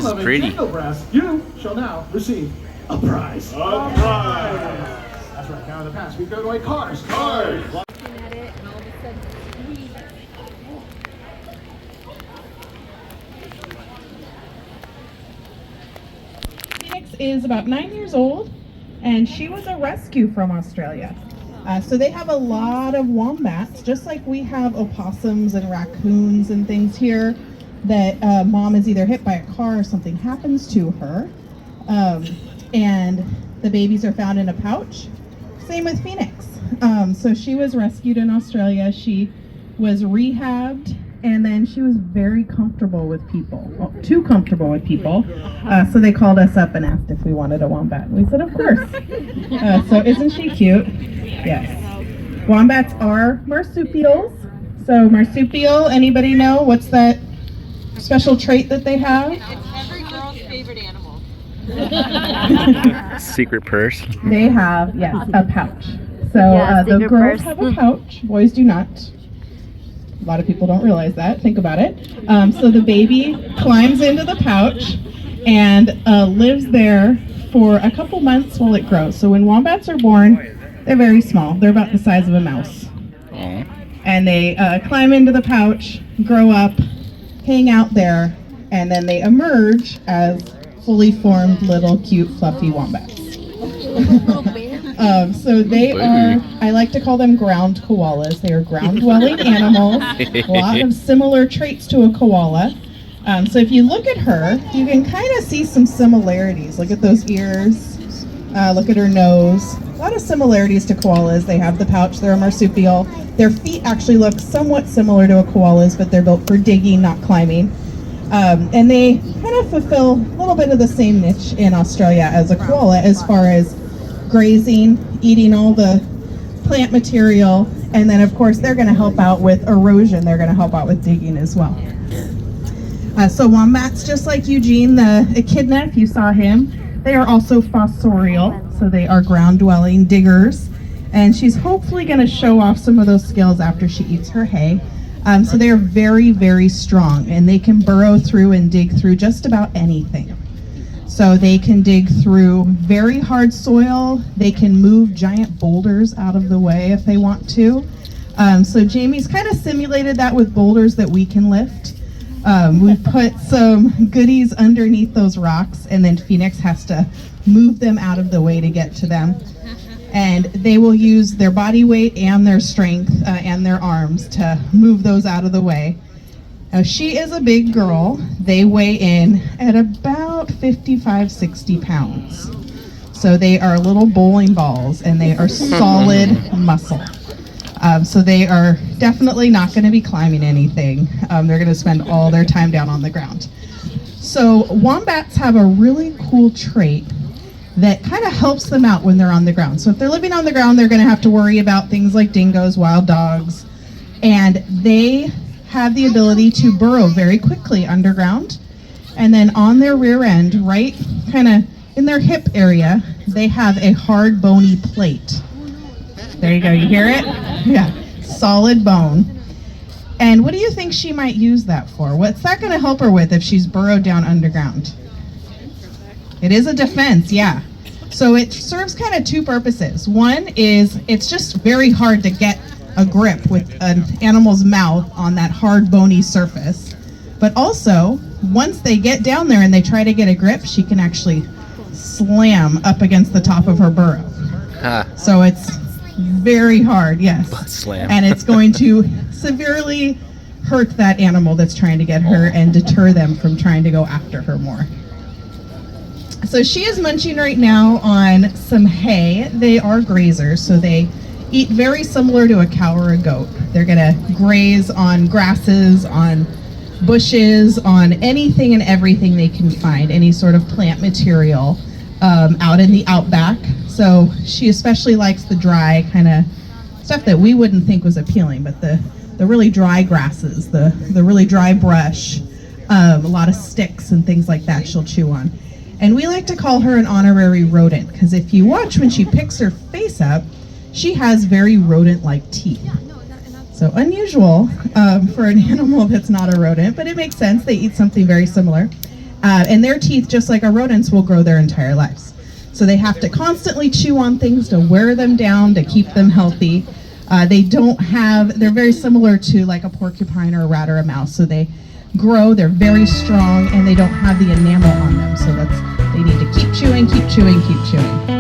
of a pretty. Dingo Brass, you shall now receive a prize. A prize. That's right. Now in the past, we go to a cars. Cars. Looking at it, and all of a sudden, sweet. Phoenix is about 9 years old, and she was a rescue from Australia. So they have a lot of wombats, just like we have opossums and raccoons and things here, that mom is either hit by a car or something happens to her, and the babies are found in a pouch. Same with Phoenix. So she was rescued in Australia. She was rehabbed, and then she was very comfortable with people, well, too comfortable with people. So they called us up and asked if we wanted a wombat. And we said, of course. So isn't she cute? Yes. Wombats are marsupials. So marsupial, anybody know what's that special trait that they have? It's every girl's favorite animal. Secret purse. They have, yes, a pouch. So Yeah, the secret girls purse. have a pouch, boys do not. A lot of people don't realize that. Think about it. So the baby climbs into the pouch and lives there for a couple months while it grows. So when wombats are born, they're very small. They're about the size of a mouse. Oh. And they climb into the pouch, grow up, hang out there, and then they emerge as fully formed little cute fluffy wombats. So they are, I like to call them ground koalas. They are ground dwelling animals, a lot of similar traits to a koala. So if you look at her, you can kind of see some similarities. Look at those ears, look at her nose. A lot of similarities to koalas. They have the pouch, they're a marsupial. Their feet actually look somewhat similar to a koala's, but they're built for digging, not climbing. And they kind of fulfill a little bit of the same niche in Australia as a koala as far as grazing, eating all the plant material, and then of course they're going to help out with erosion. They're going to help out with digging as well. So wombats, just like Eugene the echidna, if you saw him, they are also fossorial, so they are ground-dwelling diggers, and she's hopefully going to show off some of those skills after she eats her hay. So they are very, very strong, and they can burrow through and dig through just about anything. So they can dig through very hard soil. They can move giant boulders out of the way if they want to. So Jamie's kind of simulated that with boulders that we can lift. We put some goodies underneath those rocks, and then Phoenix has to move them out of the way to get to them. And they will use their body weight and their strength and their arms to move those out of the way. Now, she is a big girl. They weigh in at about 55, 60 pounds. So they are little bowling balls, and they are solid muscle. So they are definitely not going to be climbing anything. They're going to spend all their time down on the ground. So wombats have a really cool trait that kind of helps them out when they're on the ground. So if they're living on the ground, they're going to have to worry about things like dingoes, wild dogs, and they have the ability to burrow very quickly underground. And then on their rear end, right kind of in their hip area, they have a hard bony plate. There you go, you hear it? Yeah, solid bone. And what do you think she might use that for? What's that going to help her with if she's burrowed down underground? It is a defense, yeah. So it serves kind of two purposes. One is it's just very hard to get a grip with an animal's mouth on that hard bony surface. But also, once they get down there and they try to get a grip, she can actually slam up against the top of her burrow. So it's very hard, yes. Butt slam. And it's going to severely hurt that animal that's trying to get her and deter them from trying to go after her more. So she is munching right now on some hay. They are grazers, so they eat very similar to a cow or a goat. They're gonna graze on grasses, on bushes, on anything and everything they can find, any sort of plant material out in the outback. So she especially likes the dry kind of stuff that we wouldn't think was appealing, but the really dry grasses, the really dry brush, a lot of sticks and things like that she'll chew on. And we like to call her an honorary rodent, because if you watch when she picks her face up, she has very rodent-like teeth. So unusual for an animal that's not a rodent, but it makes sense. They eat something very similar. And their teeth, just like our rodents, will grow their entire lives. So they have to constantly chew on things to wear them down to keep them healthy. They're very similar to like a porcupine or a rat or a mouse. So they grow, they're very strong, and they don't have the enamel on them. So they need to keep chewing, keep chewing, keep chewing.